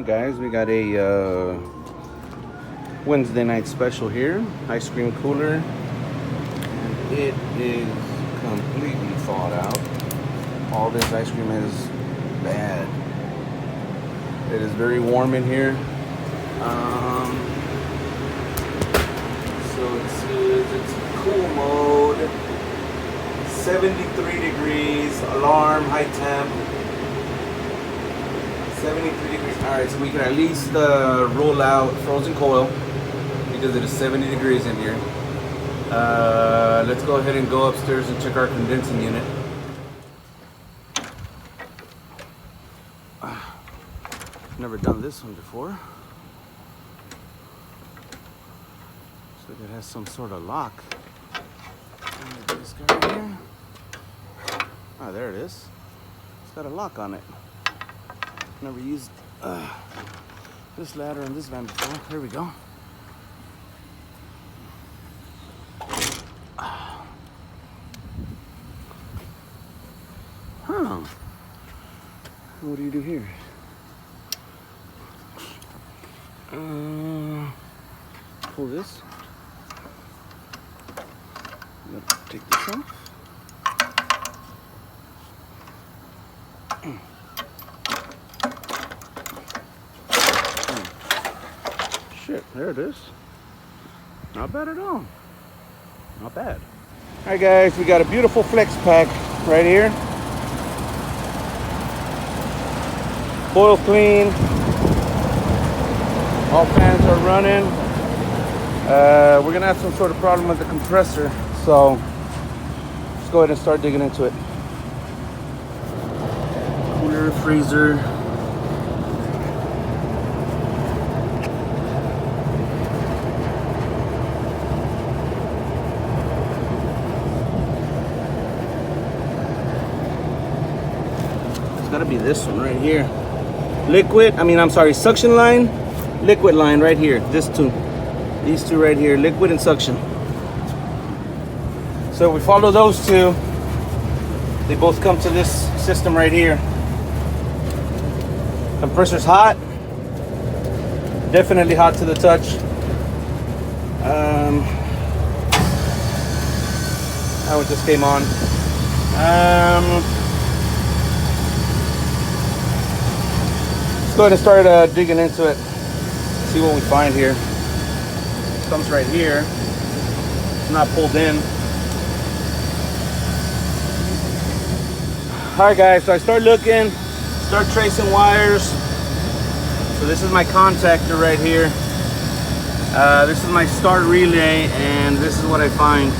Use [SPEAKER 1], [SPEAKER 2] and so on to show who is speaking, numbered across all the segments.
[SPEAKER 1] Guys, we got a Wednesday night special here. Ice cream cooler. And it is completely thawed out. All this ice cream is bad. It is very warm in here. So it's cool mode. 73 degrees, alarm, high temp. 73 degrees. Alright, so we can at least roll out frozen coil because it is 70 degrees in here. Let's go ahead and go upstairs and check our condensing unit. Never done this one before. Looks like it has some sort of lock. This guy right here. Ah, there it is. It's got a lock on it. Never used this ladder in this van before. Here we go. Huh. What do you do here? Pull this. I'm gonna take this off. Shit, there it is. Not bad at all. Not bad. All right, guys, we got a beautiful flex pack right here. Boil clean. All fans are running. We're gonna have some sort of problem with the compressor, so let's go ahead and start digging into it. Cooler, freezer. It's gotta be this one right here. Suction line, liquid line right here. These two right here, liquid and suction. So we follow those two. They both come to this system right here. Compressor's hot. Definitely hot to the touch. That one just came on. Let's go ahead and start digging into it. See what we find here. It comes right here. It's not pulled in. Alright guys, so I start looking, start tracing wires. So this is my contactor right here. This is my start relay, and this is what I find.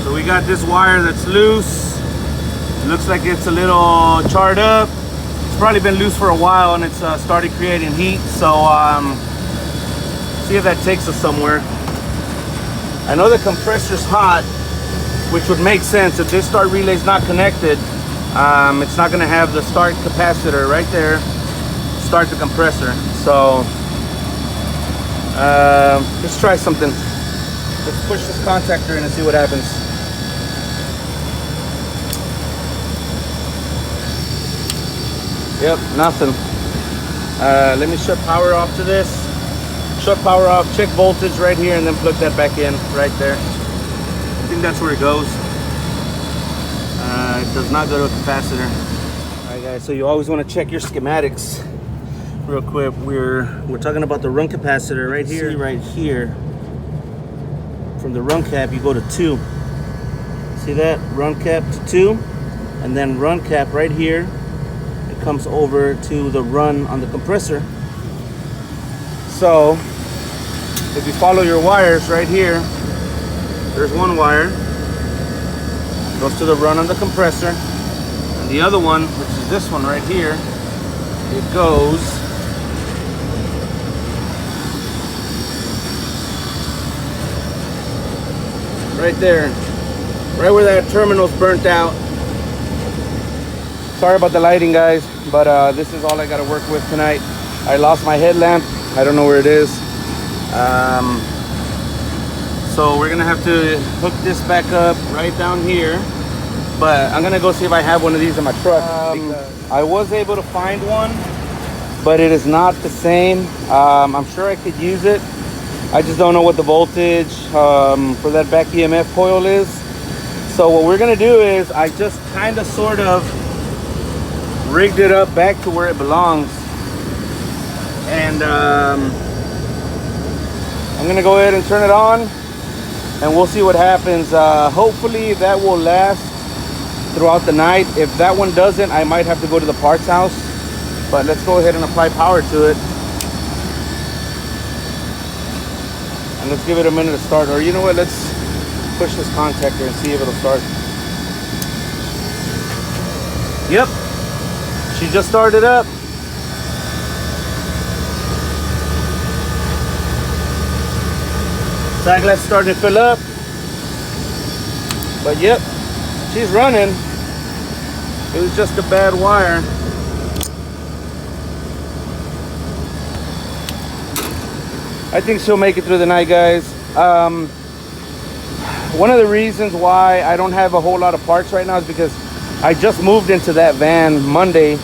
[SPEAKER 1] So we got this wire that's loose. Looks like it's a little charred up. It's probably been loose for a while, and it's started creating heat. So see if that takes us somewhere. I know the compressor's hot, which would make sense. If this start relay is not connected, it's not going to have the start capacitor right there. Start the compressor. So let's try something. Let's push this contactor in and see what happens. Yep, nothing. Let me shut power off to this. Shut power off, check voltage right here, and then plug that back in right there. I think that's where it goes. It does not go to a capacitor. All right, guys, so you always want to check your schematics real quick. We're talking about the run capacitor right here. See right here. From the run cap, you go to 2. See that? Run cap to 2, and then run cap right here. It comes over to the run on the compressor. So if you follow your wires right here, there's one wire, goes to the run on the compressor, and the other one, which is this one right here, it goes right there, right where that terminal's burnt out. Sorry about the lighting, guys, but this is all I got to work with tonight. I lost my headlamp. I don't know where it is. So we're gonna have to hook this back up right down here but I'm gonna go see if I have one of these in my truck. I was able to find one, but it is not the same. I'm sure I could use it. I just don't know what the voltage for that back EMF coil is. So what we're gonna do is I just kind of sort of rigged it up back to where it belongs, and I'm gonna go ahead and turn it on, and we'll see what happens. Hopefully that will last throughout the night. If that one doesn't, I might have to go to the parts house, but let's go ahead and apply power to it, and let's give it a minute to start. Or you know what, let's push this contactor and see if it'll start. Yep, she just started up. Side glass starting to fill up, but yep, she's running. It was just a bad wire. I think she'll make it through the night, guys. One of the reasons why I don't have a whole lot of parts right now is because I just moved into that van Monday,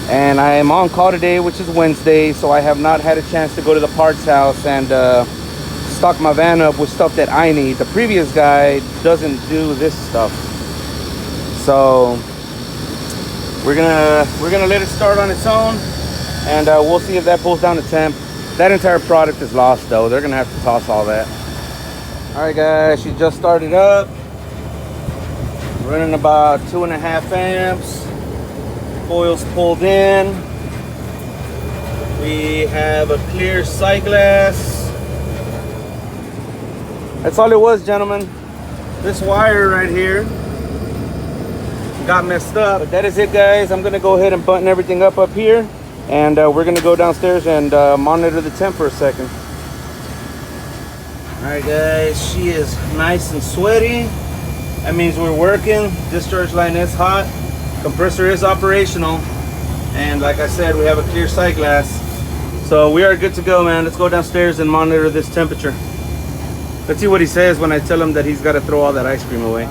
[SPEAKER 1] and I am on call today, which is Wednesday, so I have not had a chance to go to the parts house and stock my van up with stuff that I need. The previous guy doesn't do this stuff, so we're gonna let it start on its own, and we'll see if that pulls down the temp. That entire product is lost though. They're gonna have to toss all that. All right, guys, she just started up, running about 2.5 amps. Coils pulled in. We have a clear sight glass. That's all it was, gentlemen. This wire right here got messed up, but that is it, guys. I'm gonna go ahead and button everything up here, and we're gonna go downstairs and monitor the temp for a second. All right, guys, she is nice and sweaty. That means we're working. Discharge line is hot. Compressor is operational, and like I said, we have a clear sight glass, so we are good to go, man. Let's go downstairs and monitor this temperature. Let's see what he says when I tell him that he's got to throw all that ice cream away.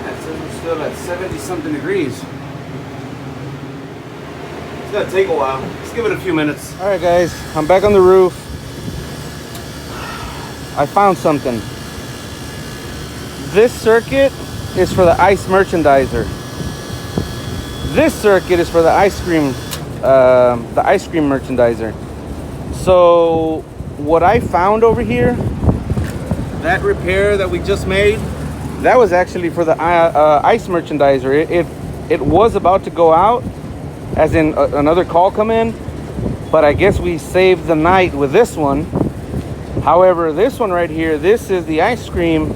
[SPEAKER 1] It's still at 70 something degrees. It's gonna take a while. Let's give it a few minutes. All right, guys, I'm back on the roof. I found something. This circuit is for the ice merchandiser. This circuit is for the ice cream merchandiser. So what I found over here, that repair that we just made, that was actually for the ice merchandiser. It was about to go out, as in another call come in, but I guess we saved the night with this one. However, this one right here, this is the ice cream.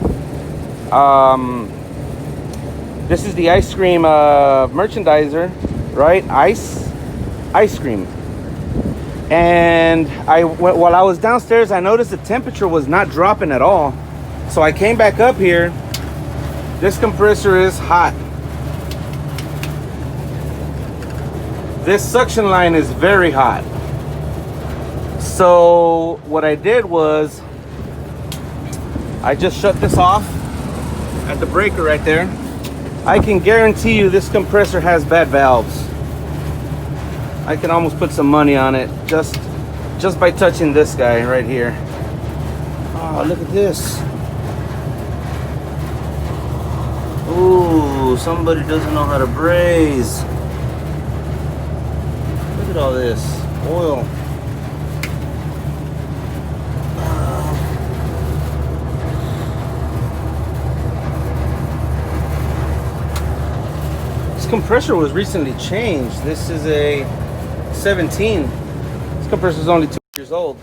[SPEAKER 1] This is the ice cream merchandiser, right? Ice cream. And while I was downstairs, I noticed the temperature was not dropping at all. So I came back up here. This compressor is hot. This suction line is very hot. So what I did was I just shut this off at the breaker right there. I can guarantee you this compressor has bad valves. I can almost put some money on it just by touching this guy right here. Oh, look at this. Ooh, somebody doesn't know how to braise. Look at all this oil. This compressor was recently changed. This is a 17. This compressor is only 2 years old.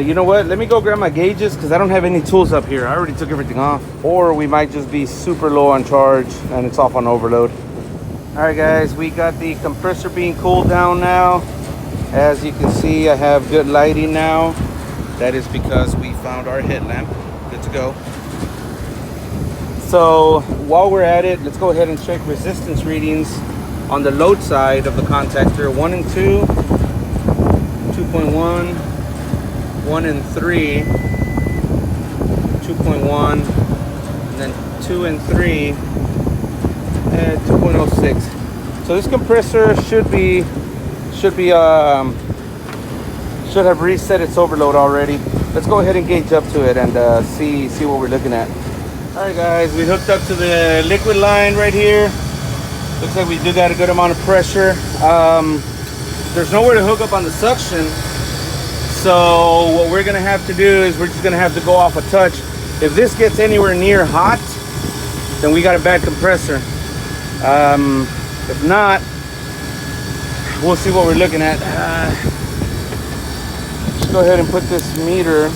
[SPEAKER 1] You know what? Let me go grab my gauges because I don't have any tools up here. I already took everything off. Or we might just be super low on charge and it's off on overload. All right, guys, we got the compressor being cooled down now. As you can see, I have good lighting now. That is because we found our headlamp. Good to go. So while we're at it, let's go ahead and check resistance readings. on the load side of the contactor, 1 and 2, 2.1, 1 and 3, 2.1, and then 2 and 3, and 2.06. So this compressor should have reset its overload already. Let's go ahead and gauge up to it and see what we're looking at. All right, guys, we hooked up to the liquid line right here. Looks like we do got a good amount of pressure. There's nowhere to hook up on the suction, so what we're gonna have to do is we're just gonna have to go off a touch. If this gets anywhere near hot, then we got a bad compressor. If not, we'll see what we're looking at. Let's go ahead and put this meter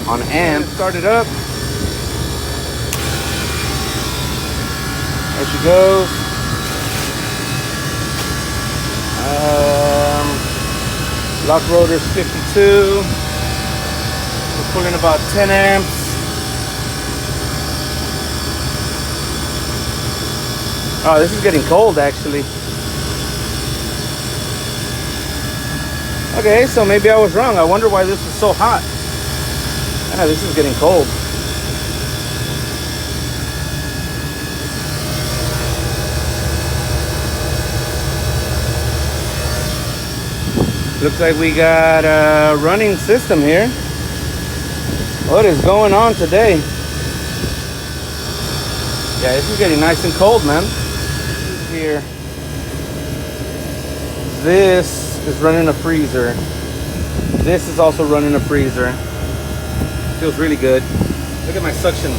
[SPEAKER 1] on amp. Start it up. There she goes. Lock rotor's 52. We're pulling about 10 amps. Oh, this is getting cold actually. Okay, so maybe I was wrong. I wonder why this is so hot. Yeah, this is getting cold. Looks like we got a running system here. What is going on today? Yeah, this is getting nice and cold, man. Here. This is running a freezer. This is also running a freezer. Feels really good. Look at my suction.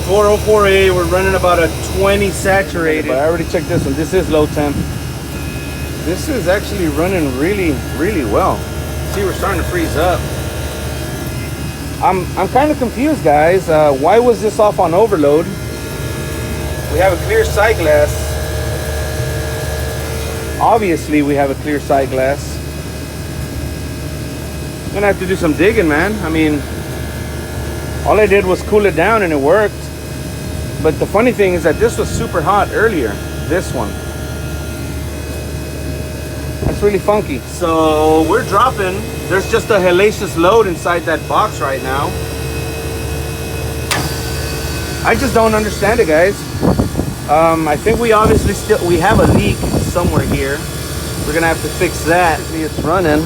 [SPEAKER 1] 404A, we're running about a 20 saturated. But I already checked this one. This is low temp. This is actually running really, really well. See, we're starting to freeze up. I'm kind of confused, guys. Why was this off on overload? We have a clear sight glass. Obviously, we have a clear sight glass. I'm gonna have to do some digging, man. I mean, all I did was cool it down and it worked. But the funny thing is that this was super hot earlier. This one. That's really funky. So we're dropping. There's just a hellacious load inside that box right now. I just don't understand it, guys. I think we obviously we have a leak somewhere here. We're gonna have to fix that. It's running.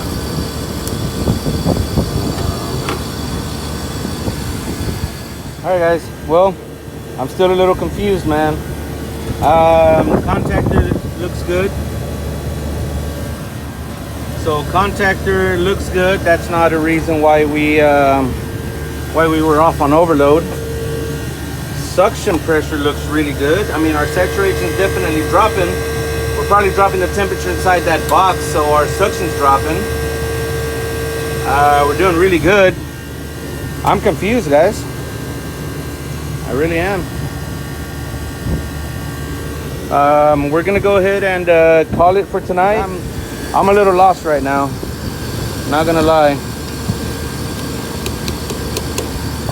[SPEAKER 1] All right, guys. Well, I'm still a little confused, man. Contactor looks good. So contactor looks good. That's not a reason why we were off on overload. Suction pressure looks really good. I mean, our saturation is definitely dropping. We're probably dropping the temperature inside that box, so our suction's dropping. We're doing really good. I'm confused, guys. I really am. We're gonna go ahead and call it for tonight. I'm a little lost right now. Not gonna lie.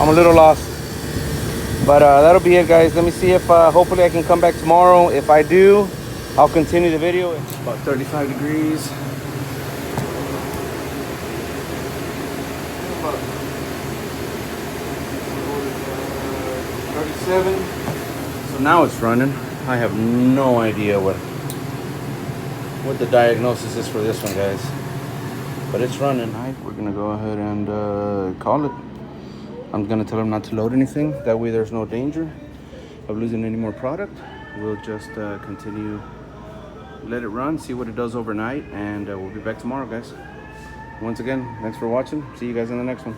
[SPEAKER 1] I'm a little lost. But that'll be it, guys. Let me see if hopefully I can come back tomorrow. If I do, I'll continue the video. It's about 35 degrees. 37. So now it's running. I have no idea what the diagnosis is for this one, guys. But it's running. We're gonna go ahead and call it. I'm gonna tell them not to load anything. That way there's no danger of losing any more product. We'll just continue, let it run, see what it does overnight, and we'll be back tomorrow, guys. Once again, thanks for watching. See you guys in the next one.